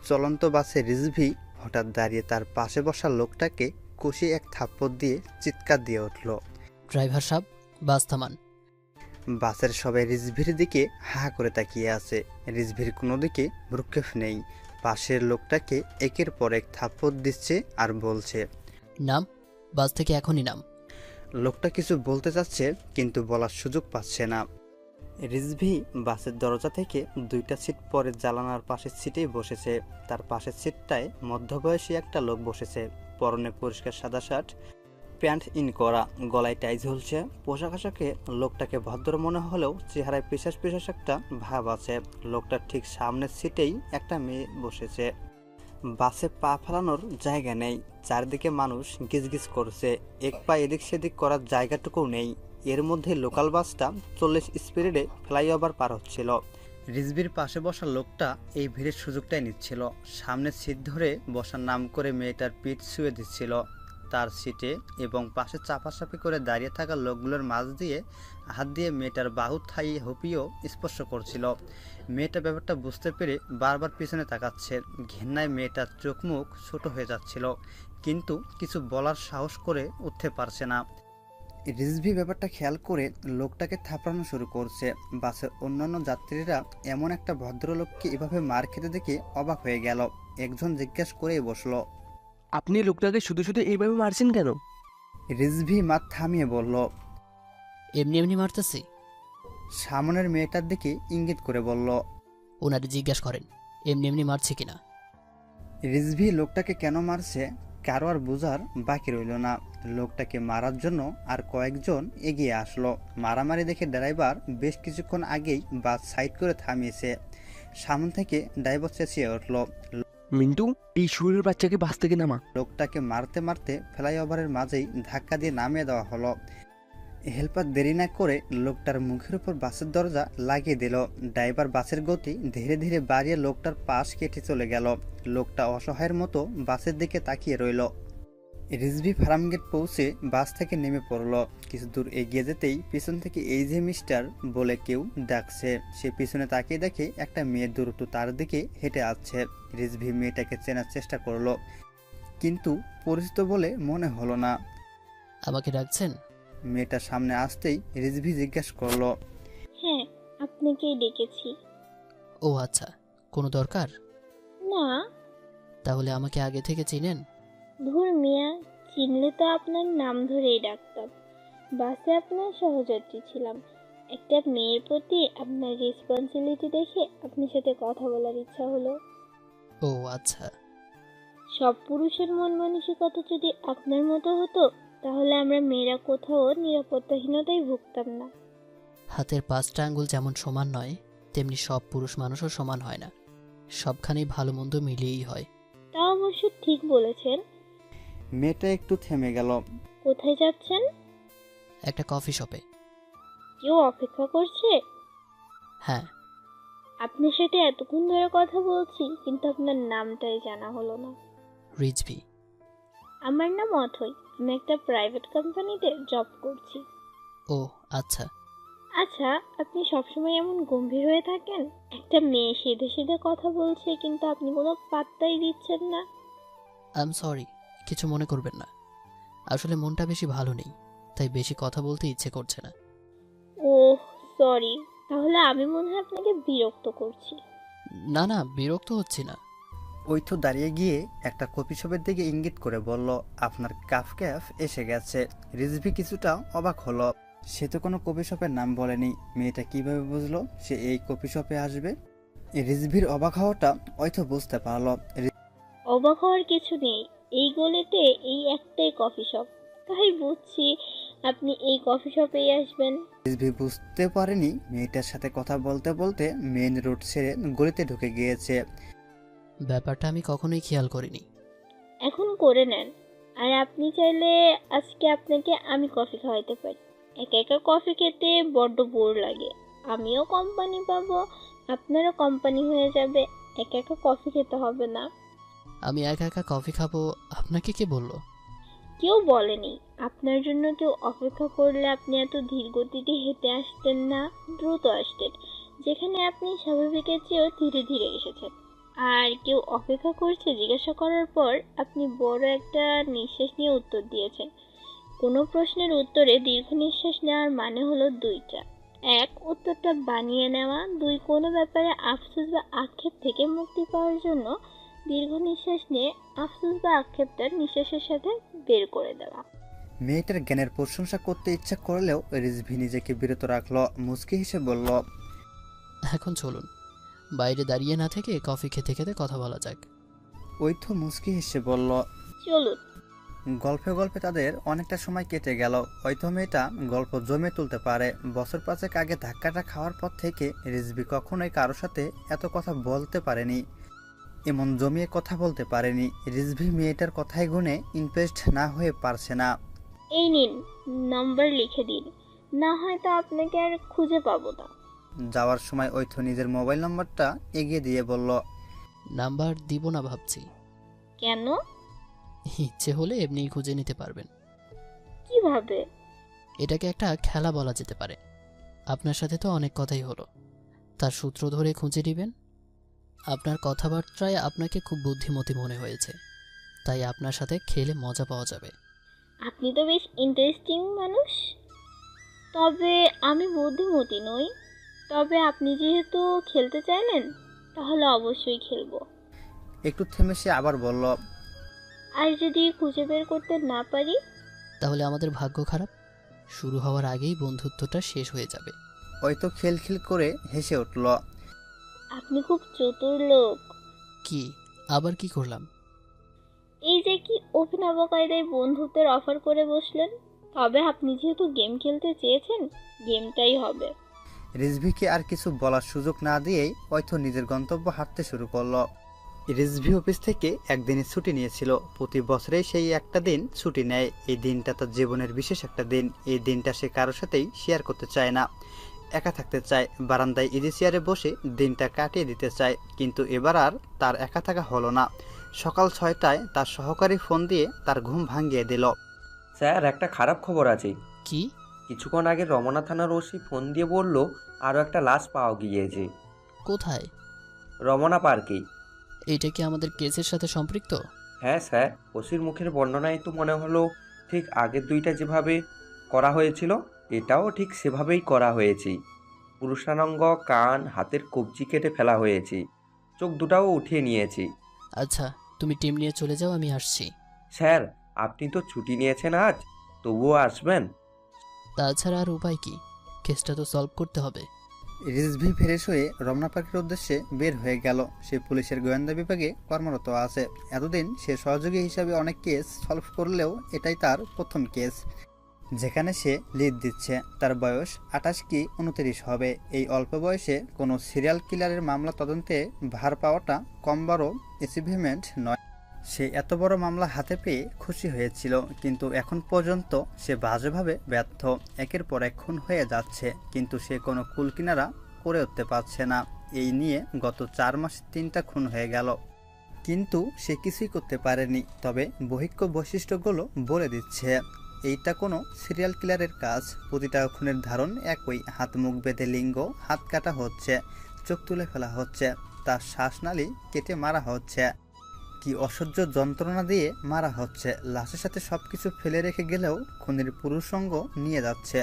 চলন্ত বাসে রিজভী হঠাৎ দাঁড়িয়ে তার পাশে বসা লোকটাকে কষিয়ে এক থাপ্পড় দিয়ে চিৎকার দিয়ে উঠল। ড্রাইভার সাহেব, বাস থামান। বাসের সবাই রিজভির দিকে হা করে তাকিয়ে আছে। রিজভির কোনো দিকে ভ্রুক্ষেপ নেই। পাশের লোকটাকে একের পর এক থাপ্পড় দিচ্ছে আর বলছে, নাম, বাস থেকে এখনই নাম। লোকটা কিছু বলতে চাচ্ছে কিন্তু বলার সুযোগ পাচ্ছে না। রিজভী বাসের দরজা থেকে 2টা সিট পরে জানালার পাশের সিটেই বসেছে। তার পাশের সিটটায় মধ্যবয়সী একটা লোক বসেছে। পরনে পরিষ্কার সাদা শার্ট, প্যান্ট ইন করা, গলায় টাই ঝুলছে। পোশাক আশাকে লোকটাকে ভদ্র মনে হলেও চেহারায় পিশাচ পিশাচ একটা ভাব আছে। লোকটার ঠিক সামনের সিটেই একটা মেয়ে বসেছে। বাসে পা ফেলানোর জায়গা নেই। চারদিকে মানুষ গিজগিজ করছে। এক পা এদিক সেদিক করার জায়গাটুকুও নেই। এর মধ্যে লোকাল বাসটা 40 স্পিডে ফ্লাইওভার পার হচ্ছিল। রিজভির পাশে বসা লোকটা এই ভিড়ের সুযোগটাই নিচ্ছিল। সামনের সিট ধরে বসার নাম করে মেয়েটার পিঠ ছুঁয়ে দিচ্ছিল তার সিটে এবং পাশে চাপাচাপি করে দাঁড়িয়ে থাকা লোকগুলোর মাঝ দিয়ে হাত দিয়ে মেয়েটার বাহু থাই হপিও স্পর্শ করছিল। মেয়েটা ব্যাপারটা বুঝতে পেরে বারবার পিছনে তাকাচ্ছে। ঘেন্নায় মেয়েটার চোখ মুখ ছোট হয়ে যাচ্ছিল, কিন্তু কিছু বলার সাহস করে উঠতে পারছে না। রিজভি ব্যাপারটা খেয়াল করে লোকটাকে থাপড়ানো শুরু করছে। বাসের অন্যান্য যাত্রীরা এমন একটা ভদ্রলোককে এভাবে মার খেতে দেখে অবাক হয়ে গেল। একজন জিজ্ঞেস করেই বসলো, আপনি লোকটাকে শুধু শুধু এইভাবে মারছেন কেন? রিজভি মাথা থামিয়ে বলল, এমনি এমনি মারতেছি। সামনের মেয়েটার দিকে ইঙ্গিত করে বলল, ওনারে জিজ্ঞাসা করেন এমনি এমনি মারছে কিনা। রিজভি লোকটাকে কেন মারছে কারো আর বোঝার বাকি রইল না। লোকটাকে মারার জন্য আর কয়েকজন এগিয়ে আসলো। মারামারি দেখে ড্রাইভার বেশ কিছুক্ষণ আগেই বাস সাইড করে থামিয়েছে। সামনে থেকে ড্রাইভার চেঁচিয়ে উঠল, মিন্টু, এই শুয়োরের বাচ্চাকে বাস থেকে নামা। লোকটাকে মারতে মারতে ফ্লাইওভারের মাঝেই ধাক্কা দিয়ে নামিয়ে দেওয়া হলো। হেল্পার দেরি না করে লোকটার মুখের উপর বাসের দরজা লাগিয়ে দিল। ড্রাইভার বাসের গতি ধীরে ধীরে বাড়িয়ে লোকটার পাশ কেটে চলে গেল। লোকটা অসহায়ের মতো বাসের দিকে তাকিয়ে রইল। রিজভি ফার্মগেট পৌঁছে বাস থেকে নেমে পড়ল। কিছু দূর এগিয়ে যেতেই পিছন থেকে এই যে মিস্টার বলে কেউ ডাকছে। সে পিছনে তাকিয়ে দেখে একটা মেয়ে দ্রুত তার দিকে হেঁটে আসছে। রিজভি মেয়েটাকে চেনার চেষ্টা করলো, কিন্তু পরিচিত বলে মনে হলো না। আমাকে ডাকছেন? মেয়েটার সামনে আসতেই রিজভি জিজ্ঞাসা করলো, হ্যাঁ, আপনাকেই ডেকেছি। ও আচ্ছা, কোনো দরকার? না। তাহলে আমাকে আগে থেকে চিনেন? ধুর মিয়া, চিনলে তো আপনার নাম ধরেই ডাকতাম। বাসে আপনার সহযাত্রী ছিলাম। একটা মেয়ের প্রতি আপনার রেসপন্সিবিলিটি দেখে আপনার সাথে কথা বলার ইচ্ছা হলো। ও আচ্ছা। সব পুরুষের মন মানসিকতা যদি আপনার মতো হতো, তাহলে আমরা মেয়েরা কোথাও নিরাপত্তাহীনতায় ভুগতাম না। হাতের 5টা আঙ্গুল যেমন সমান নয়, তেমনি সব পুরুষ মানুষও সমান হয় না। সবখানেই ভালো মন্দ মিলিয়েই হয়। তা অবশ্য ঠিক বলেছেন। মেয়েটা একটু থেমে গেল। কোথায় যাচ্ছেন? একটা কফি শপে। কেউ অপেক্ষা করছে? হ্যাঁ। আপনার সাথে এতক্ষণ ধরে কথা বলছি, কিন্তু আপনার নামটাই জানা হলো না। রিজভি। আমার নাম অথই। আমি একটা প্রাইভেট কোম্পানিতে জব করছি। ও আচ্ছা। আচ্ছা, আপনি সবসময় এমন গম্ভীর হয়ে থাকেন? একটা মেয়ে সিধে সিধে কথা বলছে, কিন্তু আপনি কোনো পাত্তাই দিচ্ছেন না। আই এম সরি, কিছু মনে করবেন না। আসলে মনটা বেশি ভালো নেই, তাই বেশি কথা বলতে ইচ্ছে করছে না। ওহ সরি, তাহলে আমি মনে হয় আপনাকে বিরক্ত করছি। না না, বিরক্ত হচ্ছি না। ওই তো দাঁড়িয়ে গিয়ে একটা কফি শপের দিকে ইঙ্গিত করে বলল, আপনার কাফ ক্যাফ এসে গেছে। রিজভি কিছুটা অবাক হলো। সে তো কোনো কফি শপের নাম বলেনি। মেয়েটা কিভাবে বুঝলো সে এই কফি শপে আসবে? রিজভির অবাক হওয়াটা হয়তো বুঝতে পারলো। অবাক হওয়ার কিছু নেই, এই গলিতে এই একটাই কফি শপ, তাই বুঝছি আপনি এই কফি শপেই আসবেন। রিজভি বুঝতে পারেনি মেয়েটার সাথে কথা বলতে বলতে মেইন রোড ছেড়ে গলিতে ঢুকে গিয়েছে। ব্যাপারটা আমি কখনোই খেয়াল করিনি। এখন করে নেন। আর আপনি চাইলে আজকে আপনাকে আমি কফি খাওয়াইতে পারি। একা একা কফি খেতে বড্ড বোর লাগে। আমিও কোম্পানি পাবো, আপনারও কোম্পানি হয়ে যাবে। একা একা কফি খেতে হবে না। আমি একা একা কফি খাবো? আপনাকে কে বললো? কেউ বলেনি। আপনার জন্য কেউ অপেক্ষা করলে আপনি এত ধীর গতিতে হেঁটে আসতেন না, দ্রুত আসতেন। যেখানে আপনি স্বাভাবিকের চেয়েও ধীরে ধীরে এসেছেন। আর কেউ অপেক্ষা করছে জিজ্ঞাসা করার পর আপনি বড় একটা নিঃশ্বাস নিয়ে উত্তর দিয়েছেন। কোনো প্রশ্নের উত্তরে দীর্ঘ নিঃশ্বাস নেওয়ার মানে হলো দুইটা: এক, উত্তরটা বানিয়ে নেওয়া; দুই, কোনো ব্যাপারে আফসোস বা আক্ষেপ থেকে মুক্তি পাওয়ার জন্য দীর্ঘ নিঃশ্বাস নিয়ে আফসোস বা আক্ষেপটা নিঃশ্বাসের সাথে বের করে দেওয়া। মেয়েটার জ্ঞানের প্রশংসা করতে ইচ্ছা করলেও রিজভি নিজেকে বিরত রাখলো। মুচকি হেসে বলল, এখন চলুন, বাইরে দাঁড়িয়ে না থেকে কফি খেতে খেতে কথা বলা যাক। ঐথ মুচকি হেসে বলল। চলুন। গল্পে গল্পে তাদের অনেকটা সময় কেটে গেল। হয়তো মেয়েটা গল্প জমিয়ে তুলতে পারে। বছর পাঁচেক আগে ধাক্কাটা খাওয়ার পর থেকে রিজভি কখনোই কারোর সাথে এত কথা বলতে পারেনি, এমন জমিয়ে কথা বলতে পারেনি। রিজভি মেয়েটার কথায় গুণে ইমপ্রেসড না হয়ে পারছে না। এই নিন, নাম্বার লিখে দিন, না হয় তো আপনাকে আর খুঁজে পাবো না। যাওয়ার সময় ঐথ নিজের মোবাইল নম্বরটা এগিয়ে দিয়ে বলল, নাম্বার দিব না ভাবছি। কেন? ইচ্ছে হলে এমনিই খুঁজে নিতে পারবেন। কিভাবে? এটাকে একটা খেলা বলা যেতে পারে। আপনার সাথে তো অনেক কথাই হলো, তার সূত্র ধরে খুঁজে নেবেন। আপনার কথাবার্তায় আপনাকে খুব বুদ্ধিমতী মনে হয়েছে, তাই আপনার সাথে খেলে মজা পাওয়া যাবে। আপনি তো বেশ ইন্টারেস্টিং মানুষ। তবে আমি বুদ্ধিমতী নই। তবে আপনি যেহেতু খেলতে চাইলেন, তাহলে অবশ্যই খেলবো। একটু থেমে সে আবার বলল, আর যদি খুঁজে বের করতে না পারি? তাহলে আমাদের ভাগ্য খারাপ, শুরু হওয়ার আগেই বন্ধুত্বটা শেষ হয়ে যাবে। ঐথ খিলখিল করে হেসে উঠল। আপনি খুব চতুর লোক। কি আবার কি করলাম? এই যে কি অভিনব কায়দায় বন্ধুত্বের অফার করে বসলেন। তবে আপনি যেহেতু গেম খেলতে চেয়েছেন, গেমটাই হবে। রিজভিকে আর কিছু বলার সুযোগ না দিয়েই ঐথ নিজের গন্তব্য হাঁটতে শুরু করলো। রিজভি অফিস থেকে একদিনের ছুটি নিয়েছিল। প্রতি বছরেই সেই একটা দিন ছুটি নেয়। এই দিনটা তার জীবনের বিশেষ একটা দিন। এই দিনটা সে কারোর সাথেই শেয়ার করতে চায় না, একা থাকতে চায়। বারান্দায় ইজি চেয়ারে বসে দিনটা কাটিয়ে দিতে চায়। কিন্তু এবার আর তার একা থাকা হলো না। সকাল 6টায় তার সহকারী ফোন দিয়ে তার ঘুম ভাঙিয়ে দিল। স্যার, একটা খারাপ খবর আছে। কি? কিছুক্ষণ আগে রমনা থানার ওসি ফোন দিয়ে বলল আরও একটা লাশ পাওয়া গিয়েছে। কোথায়? রমনা পার্কেই। এইটা কি আমাদের কেসের সাথে সম্পৃক্ত? হ্যাঁ স্যার, ওসির মুখের বর্ণনায় তো মনে হলো ঠিক আগের দুইটা যেভাবে করা হয়েছিল, এটাও ঠিক সেভাবেই করা হয়েছে। পুরুষাঙ্গ, কান, হাতের কবজি কেটে ফেলা হয়েছে, চোখ দুটাও উঠিয়ে নিয়েছি। আচ্ছা, তুমি টিম নিয়ে চলে যাও, আমি আসছি। স্যার, আপনি তো ছুটি নিয়েছেন আজ, তবুও আসবেন? তাছাড়া আর উপায় কি? কেসটা তো সলভ করতে হবে। রিজভি ফ্রেশ হয়ে রমনা পার্কের উদ্দেশ্যে বের হয়ে গেল। সে পুলিশের গোয়েন্দা বিভাগে কর্মরত আছে। এতদিন সে সহযোগী হিসাবে অনেক কেস সলভ করলেও এটাই তার প্রথম কেস যেখানে সে লিড দিচ্ছে। তার বয়স 28 কি 29 হবে। এই অল্প বয়সে কোনো সিরিয়াল কিলারের মামলা তদন্তে ভার পাওয়াটা কম বড় অ্যাচিভমেন্ট নয়। সে এত বড় মামলা হাতে পেয়ে খুশি হয়েছিল, কিন্তু এখন পর্যন্ত সে বাজেভাবে ব্যর্থ। একের পর এক খুন হয়ে যাচ্ছে, কিন্তু সে কোনো কুলকিনারা করে উঠতে পারছে না। এই নিয়ে গত 4 মাসে 3টা খুন হয়ে গেল, কিন্তু সে কিছুই করতে পারেনি। তবে বহিঃ বৈশিষ্ট্যগুলো বলে দিচ্ছে এইটা কোনো সিরিয়াল কিলারের কাজ। প্রতিটা খুনের ধারণ একই: হাত মুখ বেঁধে লিঙ্গ হাত কাটা হচ্ছে, চোখ তুলে ফেলা হচ্ছে, তার শ্বাসনালী কেটে মারা হচ্ছে, কি অসহ্য যন্ত্রণা দিয়ে মারা হচ্ছে। লাশের সাথে সবকিছু ফেলে রেখে গেলেও খুনির পুরুষঙ্গ নিয়ে যাচ্ছে।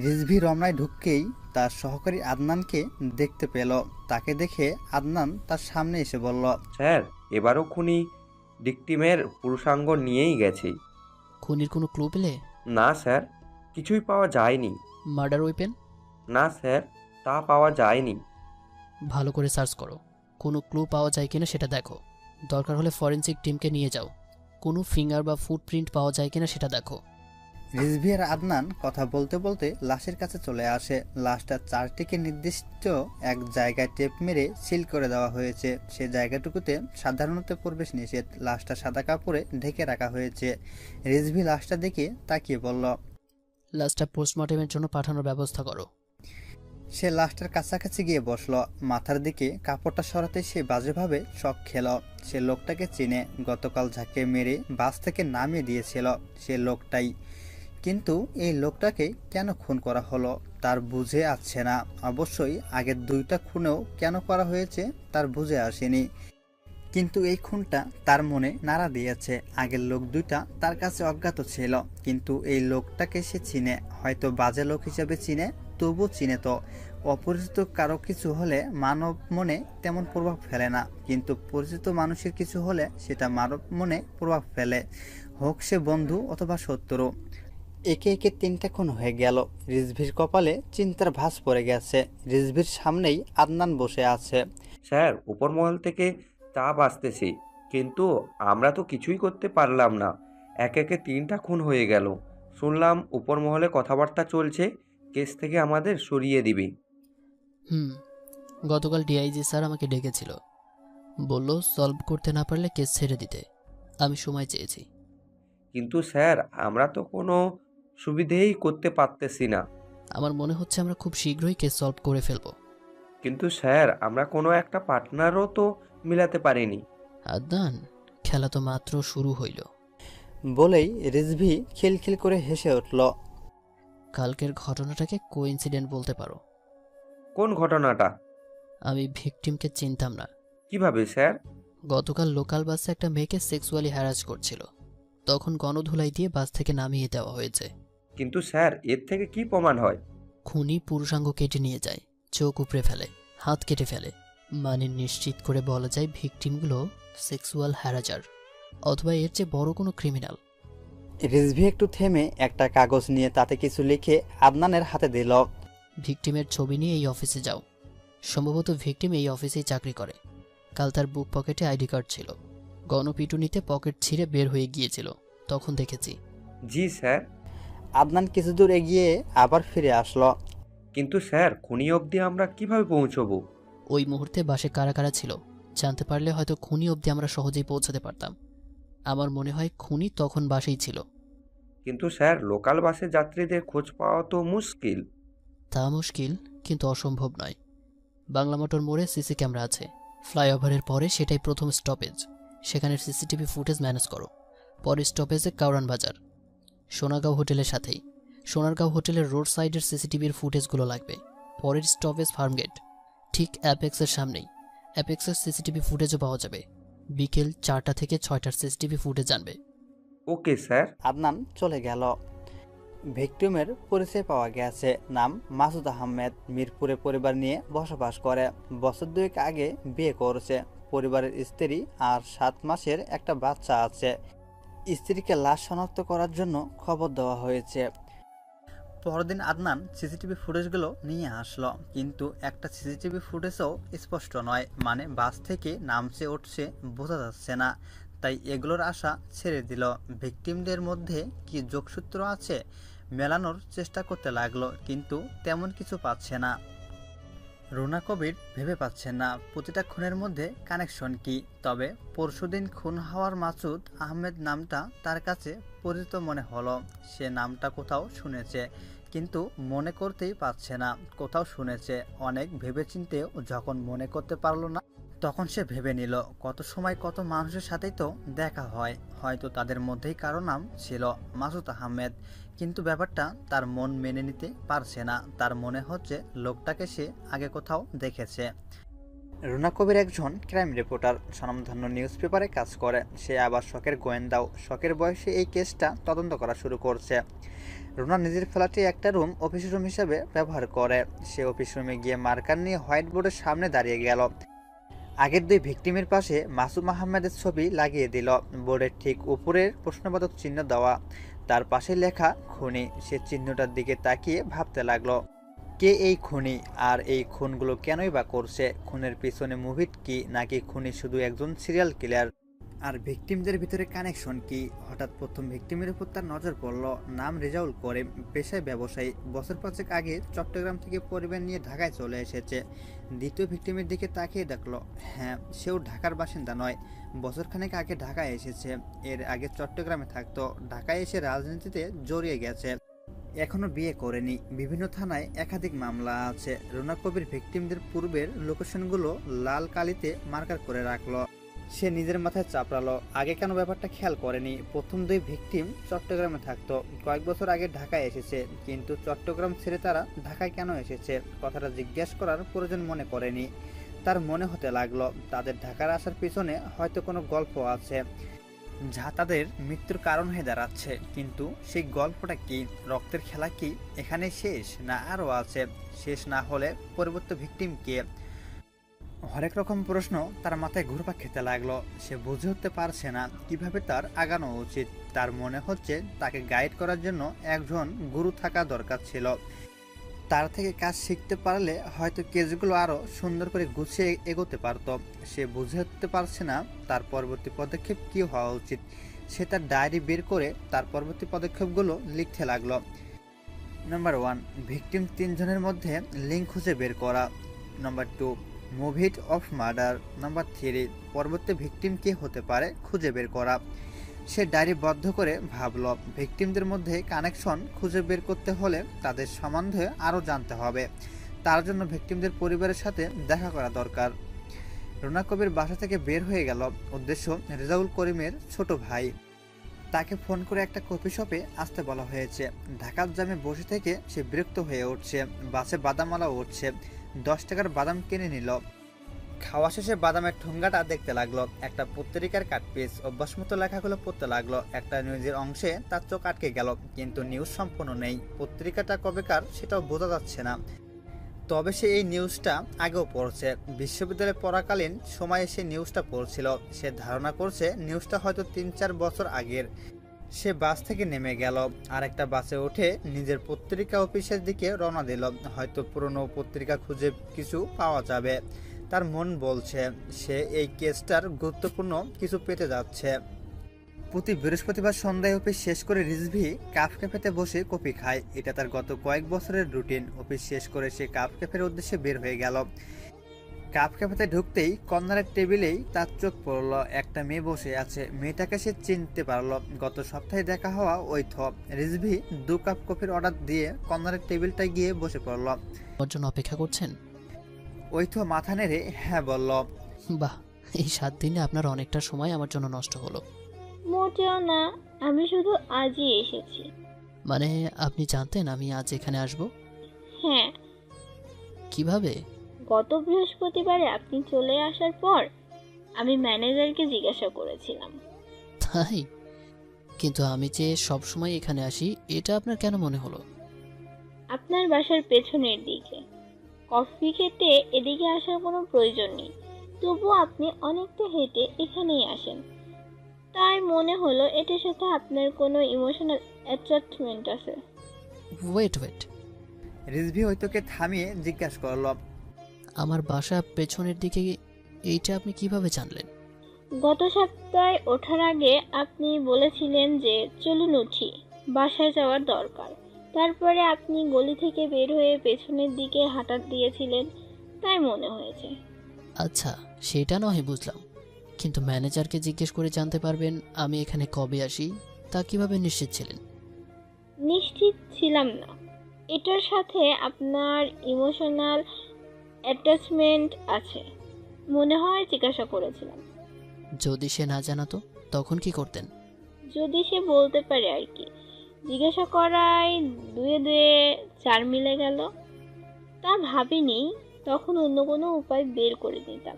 রিজভি রমনায় ঢুককেই তার সহকারী আদনানকে দেখতে পেল। তাকে দেখে আদনান তার সামনে এসে বলল, স্যার, এবারও খুনি ভিকটিমের পুরুষাঙ্গ নিয়েই গেছে। খুনির কোনো ক্লু পেলে? না স্যার, কিছুই পাওয়া যায়নি। Murder weapon? না স্যার, তা পাওয়া যায়নি। ভালো করে সার্চ করো, কোনো ক্লু পাওয়া যায় কিনা সেটা দেখো। দরকার হলে ফরেনসিক টিমকে নিয়ে যাও, কোনো ফিঙ্গার বা ফুটপ্রিন্ট পাওয়া যায় কিনা সেটা দেখো। রিজভি আর আদনান কথা বলতে বলতে লাশের কাছে চলে আসে। লাশটা চারটিকে নির্দিষ্ট এক জায়গায় টেপ মেরে সিল করে দেওয়া হয়েছে। সে জায়গাটুকুতে সাধারণত প্রবেশ নিষেধ। লাশটা সাদা কাপড়ে ঢেকে রাখা হয়েছে। রিজভি লাশটা দেখে তাকিয়ে বলল, লাশটা পোস্টমর্টেমের জন্য পাঠানোর ব্যবস্থা করো। সে লাশটার কাছাকাছি গিয়ে বসল। মাথার দিকে কাপড়টা সরাতে সে বাজেভাবে শক খেল। সে লোকটাকে চিনে, গতকাল যাকে মেরে বাস থেকে নামিয়ে দিয়েছিল সে লোকটাই। কিন্তু এই লোকটাকে কেন খুন করা হলো তার বুঝে আসছে না। অবশ্যই আগের দুইটা খুনেও কেন করা হয়েছে তার বুঝে আসেনি, কিন্তু এই খুনটা তার মনে নাড়া দিয়েছে। আগের লোক দুইটা তার কাছে অজ্ঞাত ছিল, কিন্তু এই লোকটাকে সে চিনে, হয়তো বাজে লোক হিসেবে চিনে, তবু চিনে তো। অপরিচিত কারো কিছু হলে মানব মনে তেমন প্রভাব ফেলে না, কিন্তু পরিচিত মানুষের কিছু হলে সেটা মানব মনে প্রভাব ফেলে, হোক সে বন্ধু অথবা শত্রু। একে একে 3টা খুন হয়ে গেল। রিজভির কপালে চিন্তার ভাঁজ পড়ে গেছে। রিজভির সামনেই আদনান বসে আছে। স্যার, উপর মহল থেকে চাপ আসতেছি, কিন্তু আমরা তো কিছুই করতে পারলাম না। একে একে 3টা খুন হয়ে গেল। শুনলাম উপর মহলে কথাবার্তা চলছে, কেস থেকে আমাদের সরিয়ে দিবি। গতকাল ডিআইজি স্যার আমাকে ডেকেছিল, বলল সলভ করতে না পারলে কেস ছেড়ে দিতে। আমি সময় চেয়েছি। কিন্তু স্যার, আমরা তো কোনো সুবিধেই করতে পারতেছি না। আমার মনে হচ্ছে আমরা খুব শীঘ্রই কেস সলভ করে ফেলব। কিন্তু স্যার, আমরা কোনো একটা পার্টনারও তো মিলাতে পারিনি। আদনান, খেলা তো মাত্র শুরু হইল। বলেই রিজভি খিলখিল করে হেসে উঠল। কালকের ঘটনাটাকে কোইন্সিডেন্ট বলতে পারো। কোন ঘটনাটা? আমি ভিকটিমকে চিনতাম না। কিভাবে স্যার? গতকাল লোকাল বাসে একটা মেয়েকে সেক্সুয়ালি হ্যারাস করছিল, তখন গণধুলাই দিয়ে বাস থেকে নামিয়ে দেওয়া হয়েছে। কিন্তু স্যার, এর থেকে কি প্রমাণ হয়? খুনি পুরুষাঙ্গ কেটে নিয়ে যায়, চোখ উপড়ে ফেলে, হাত কেটে ফেলে। মানে নিশ্চিত করে বলা যায় ভিকটিমগুলো সেক্সুয়াল হ্যারাজার অথবা এর চেয়ে বড় কোনো ক্রিমিনাল। রিজভি একটু থেমে একটা কাগজ নিয়ে তাতে কিছু লিখে আদনানের হাতে দিল। ভিকটিমের ছবি নিয়ে এই অফিসে যাও। সম্ভবত ভিকটিম এই অফিসেই চাকরি করে। কাল তার বুক পকেটে আইডি কার্ড ছিল। গণপিটুনিতে পকেট ছিঁড়ে বের হয়ে গিয়েছিল, তখন দেখেছি। জি স্যার। আদনান কিছু দূর এগিয়ে আবার ফিরে আসলো। কিন্তু স্যার, খুনি অবধি আমরা কিভাবে পৌঁছবো? ওই মুহূর্তে বাসে কারা কারা ছিল জানতে পারলে হয়তো খুনি অবধি আমরা সহজেই পৌঁছাতে পারতাম। আমার মনে হয় খুনি তখন বাসেই ছিল। কিন্তু স্যার, লোকাল বাসে যাত্রীদের খোঁজ পাওয়া তো মুশকিল। তা মুশকিল, কিন্তু অসম্ভব নয়। বাংলা মোটর মোড়ে সিসি ক্যামেরা আছে। ফ্লাইওভারের পরে সেটাই প্রথম স্টপেজ। সেখানের সিসিটিভি ফুটেজ ম্যানেজ করো। পরের স্টপেজে কাউরান বাজার, সোনারগাঁও হোটেলের সাথেই। সোনারগাঁও হোটেলের রোড সাইডের সিসিটিভির ফুটেজগুলো লাগবে। পরের স্টপেজ ফার্মগেট, ঠিক অ্যাপেক্সের সামনেই। অ্যাপেক্সের সিসিটিভি ফুটেজও পাওয়া যাবে। বিকেল 4টা থেকে 6টার সিসিটিভি ফুটেজ আনবে। Okay sir. আদনান চলে গেল। ভিকটিমের পরিচয় পাওয়া গেছে। নাম মাসুদ আহমেদ। মিরপুরে পরিবার নিয়ে বসবাস করে। বছর 2 আগে বিয়ে করেছে। পরিবারের স্ত্রী আর 7 মাসের একটা বাচ্চা আছে। স্ত্রীকে লাশ শনাক্ত করার জন্য খবর দেওয়া হয়েছে। পরদিন আদনান সিসিটিভি ফুটেজগুলো নিয়ে আসলো, কিন্তু একটা সিসিটিভি ফুটেজও স্পষ্ট নয়। মানে বাস থেকে নামছে উঠছে বোঝা যাচ্ছে না। তাই এগুলোর আশা ছেড়ে দিল। ভিকটিমদের মধ্যে কি যোগসূত্র আছে মেলানোর চেষ্টা করতে লাগলো, কিন্তু তেমন কিছু পাচ্ছে না। রুনা কবির ভেবে পাচ্ছেন না প্রতিটা খুনের মধ্যে কানেকশন কি। তবে পরশুদিন খুন হওয়ার মাসুদ আহমেদ নামটা তার কাছে পরিচিত মনে হলো। সে নামটা কোথাও শুনেছে, কিন্তু মনে করতেই পারছে না কোথাও শুনেছে। অনেক ভেবেচিন্তেও যখন মনে করতে পারলো না, তখন সে ভেবে নিল কত সময় কত মানুষের সাথেই তো দেখা হয়, হয়তো তাদের মধ্যেই কারো নাম ছিল মাসুদ আহমেদ। কিন্তু ব্যাপারটা তার মন মেনে নিতে পারছে না। তার মনে হচ্ছে লোকটাকে সে আগে কোথাও দেখেছে। রুনা কবির একজন ক্রাইম রিপোর্টার, স্বনামধন্য নিউজ পেপারে কাজ করে। সে আবার শখের গোয়েন্দাও। শখের বয়সে এই কেসটা তদন্ত করা শুরু করছে। রুনা নিজের ফ্ল্যাটে একটা রুম অফিস রুম হিসেবে ব্যবহার করে। সে অফিস রুমে গিয়ে মার্কার নিয়ে হোয়াইট বোর্ডের সামনে দাঁড়িয়ে গেল। আগের 2 ভিকটিমের পাশে মাসুম আহমেদের ছবি লাগিয়ে দিল। বোর্ডের ঠিক উপরের প্রশ্নবোধক চিহ্ন দেওয়া, তার পাশে লেখা খুনি। সে চিহ্নটার দিকে তাকিয়ে ভাবতে লাগলো, কে এই খুনি, আর এই খুনগুলো কেনই বা করছে? খুনের পিছনে মুভিট কি, নাকি খুনি শুধু একজন সিরিয়াল কিলার? আর ভিকটিমদের ভিতরে কানেকশন কি? হঠাৎ প্রথম ভিকটিমের উপর তার নজর পড়ল। নাম রেজাউল করিম, পেশায় ব্যবসায়ী। বছর 5 আগে চট্টগ্রাম থেকে পরিবার নিয়ে ঢাকায় চলে এসেছে। দ্বিতীয় ভিকটিমের দিকে তাকিয়ে দেখলো, হ্যাঁ, সেও ঢাকার বাসিন্দা নয়, বছরখানেক আগে ঢাকায় এসেছে। এর আগে চট্টগ্রামে থাকতো, ঢাকায় এসে রাজনীতিতে জড়িয়ে গেছে। এখনো বিয়ে করেনি। বিভিন্ন থানায় একাধিক মামলা আছে। রুনা কবির ভিকটিমদের পূর্বের লোকেশনগুলো লাল কালিতে মার্কার করে রাখলো। সে নিজের মাথায় চাপড়ালো, আগে কেন ব্যাপারটা খেয়াল করেনি। প্রথম দুই ভিকটিম চট্টগ্রামে থাকতো, কয়েক বছর আগে ঢাকায় এসেছে, কিন্তু চট্টগ্রাম ছেড়ে তারা ঢাকায় কেন এসেছে কথাটা জিজ্ঞেস করার প্রয়োজন মনে করেনি। তার মনে হতে লাগলো তাদের ঢাকার আসার পিছনে হয়তো কোনো গল্প আছে যা তাদের মৃত্যুর কারণ হয়ে দাঁড়াচ্ছে। কিন্তু সেই গল্পটা কি? রক্তের খেলা কি এখানে শেষ, না আরও আছে? শেষ না হলে পরবর্তী ভিকটিম কে? হরেক রকম প্রশ্ন তার মাথায় ঘুরপাক খেতে লাগলো। সে বুঝে উঠতে পারছে না কিভাবে তার আগানো উচিত। তার মনে হচ্ছে তাকে গাইড করার জন্য একজন গুরু থাকা দরকার ছিল। তার থেকে কাজ শিখতে পারলে হয়তো কেসগুলো আরও সুন্দর করে গুছিয়ে এগোতে পারত। সে বুঝে উঠতে পারছে না তার পরবর্তী পদক্ষেপ কী হওয়া উচিত। সে তার ডায়েরি বের করে তার পরবর্তী পদক্ষেপগুলো লিখতে লাগলো। নাম্বার 1, ভিকটিম 3 জনের মধ্যে লিঙ্ক খুঁজে বের করা। Number 2, motive of murder. Number 3, পরবর্তী ভিকটিম কে হতে পারে খুঁজে বের করা। সে ডায়েরি বদ্ধ করে ভাবল, ভিকটিমদের মধ্যে কানেকশন খুঁজে বের করতে হলে তাদের সম্বন্ধে আরও জানতে হবে। তার জন্য ভিকটিমদের পরিবারের সাথে দেখা করা দরকার। রুনা কবির বাসা থেকে বের হয়ে গেল। উদ্দেশ্য রেজাউল করিমের ছোট ভাই। তাকে ফোন করে একটা কফি শপে আসতে বলা হয়েছে। ঢাকার জামে বসে থেকে সে বিরক্ত হয়ে উঠছে। বাসে বাদামালা উঠছে। 10 টাকার বাদাম কিনে নিল। খাওয়া শেষে বাদামের ঠোঙ্গাটা দেখতে লাগলো। একটা পত্রিকার কাটপিস অভ্যাস মতো লেখাগুলো পড়তে লাগলো। একটা নিউজের অংশে তার চোখ আটকে গেল, কিন্তু নিউজ সম্পূর্ণ নেই। পত্রিকাটা কবেকার সেটাও বোঝা যাচ্ছে না। তবে সে এই নিউজটা আগেও পড়ছে। বিশ্ববিদ্যালয়ে পড়াকালীন সময়ে সে নিউজটা পড়ছিল। সে ধারণা করছে নিউজটা হয়তো 3-4 বছর আগের। সে বাস থেকে নেমে গেল, আর একটা বাসে উঠে নিজের পত্রিকা অফিসের দিকে রওনা দিল। হয়তো পুরনো পত্রিকা খুঁজে কিছু পাওয়া যাবে। তার মন বলছে সে এই কেসটার গুরুত্বপূর্ণ কিছু পেতে যাচ্ছে। প্রতি বৃহস্পতিবার সন্ধ্যায় অফিস শেষ করে রিজভি কাপ ক্যাফেতে বসে কফি খায়। এটা তার গত কয়েক বছরের রুটিন। অফিস শেষ করে সে কাপ ক্যাফের উদ্দেশ্যে বের হয়ে গেল। কাপ ক্যাফেতে ঢুকতেই কর্নারের টেবিলেই তার চোখ পড়ল। একটা মেয়ে বসে আছে। মেয়েটাকে সে চিনতে পারল। গত সপ্তাহে দেখা হওয়া ঐথ। রিজভি 2 কাপ কফির অর্ডার দিয়ে কর্নারের টেবিলটায় গিয়ে বসে পড়ল। ওর জন্য অপেক্ষা করছেন? ঐথ মাথা নেড়ে হ্যাঁ বলল। বাহ, এই 7 দিনে আপনার অনেকটা সময় আমার জন্য নষ্ট হলো। মোটেও না, আমি শুধু আজই এসেছি। মানে আপনি জানতেন আমি আজ এখানে আসব? হ্যাঁ, কিভাবে? গত বৃহস্পতিবারে আপনি চলে আসার পর আমি ম্যানেজারকে জিজ্ঞাসা করেছিলাম। তাই? কিন্তু আমি যে সব সময় এখানে আসি এটা আপনার কেন মনে হলো? আপনার বাসার পেছনের দিকে কফি খেতে এদিকে আসার কোনো প্রয়োজন নেই, তবুও আপনি অনেকটা হেঁটে এখানেই আসেন। তাই মনে হলো এটার সাথে আপনার কোনো ইমোশনাল অ্যাটাচমেন্ট আছে। ওয়েট। রিজভি ঐতকে থামিয়ে জিজ্ঞাসা করল, আমার বাসা পেছনের দিকে, এইটা আপনি কিভাবে জানলেন? গত সপ্তাহে ওঠার আগে আপনি বলেছিলেন যে চলুন উঠি, বাসায় যাওয়ার দরকার। তারপরে আপনি গলি থেকে বের হয়ে পেছনের দিকে হাঁটা দিয়েছিলেন, তাই মনে হয়েছে। আচ্ছা, সেটা নয় বুঝলাম, কিন্তু ম্যানেজারকে জিজ্ঞেস করে জানতে পারবেন আমি এখানে কবে আসি, তা কিভাবে নিশ্চিত ছিলেন? নিশ্চিত ছিলাম না। এটার সাথে আপনার ইমোশনাল অ্যাটাচমেন্ট আছে মনে হয়, জিজ্ঞাসা করেছিলাম। যদি সে না জানাতো তখন কি করতেন? যদি সে বলতে পারে আর কি। জিজ্ঞাসা করায় 2-2 4 মিলে গেল। তা ভাবিনি, তখন অন্য কোনো উপায় বের করে দিতাম।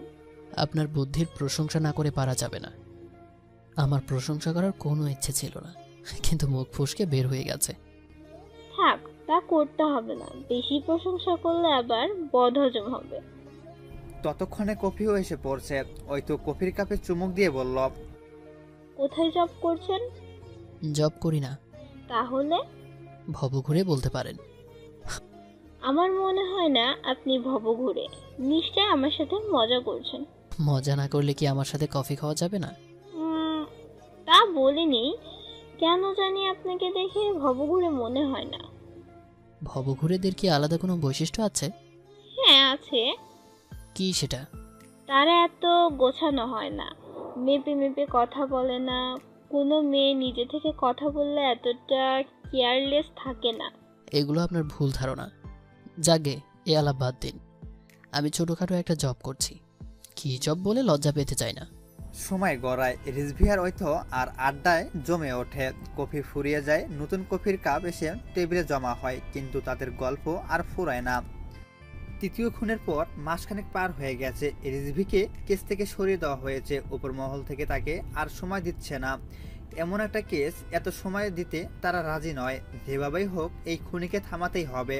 আপনার বুদ্ধির প্রশংসা না করে পারা যাবে না। আমার প্রশংসা করার কোনো ইচ্ছে ছিল না, কিন্তু মুখ ফসকে বের হয়ে গেছে। থাক, তা করতে হবে না। বেশি প্রশংসা করলে আবার বদহজম হবে। ততক্ষণে কফিও এসে পড়ছে। ওই তো কফির কাপে চুমুক দিয়ে বলল, কোথায় জব করছেন? জব করি না। তাহলে? ভবঘুরে বলতে পারেন। আমার মনে হয় না আপনি ভবঘুরে। নিশ্চয় আমার সাথে মজা করছেন। মজা না করলে কি আমার সাথে কফি খাওয়া যাবে না? তা বলিনি, কেন জানি আপনাকে দেখে ভবঘুরে মনে হয় না। ভবঘুরেদের কি আলাদা কোনো বৈশিষ্ট্য আছে? হ্যাঁ আছে। কি সেটা? তারা এত গোছানো হয় না, মেপে মেপে কথা বলে না। কোনো মেয়ে নিজে থেকে কথা বললে এতটা কেয়ারলেস থাকে না। এগুলো আপনার ভুল ধারণা। জাগে, এ আলাপ বাদ দিন। আমি ছোটখাটো একটা জব করছি। কি জব বলে লজ্জা পেতে চাই না। সময় গড়ায়, রিজভি আর ঐথ আর আড্ডায় জমে ওঠে। কফি ফুরিয়ে যায়, নতুন কফির কাপ এসে টেবিলে জমা হয়, কিন্তু তাদের গল্প আর ফুরায় না। তৃতীয় খুনের পর মাসখানেক পার হয়ে গেছে। রিজভিকে কেস থেকে সরিয়ে দেওয়া হয়েছে। উপর মহল থেকে তাকে আর সময় দিচ্ছে না। এমন একটা কেস এত সময় দিতে তারা রাজি নয়। যেভাবেই হোক এই খুনিকে থামাতেই হবে।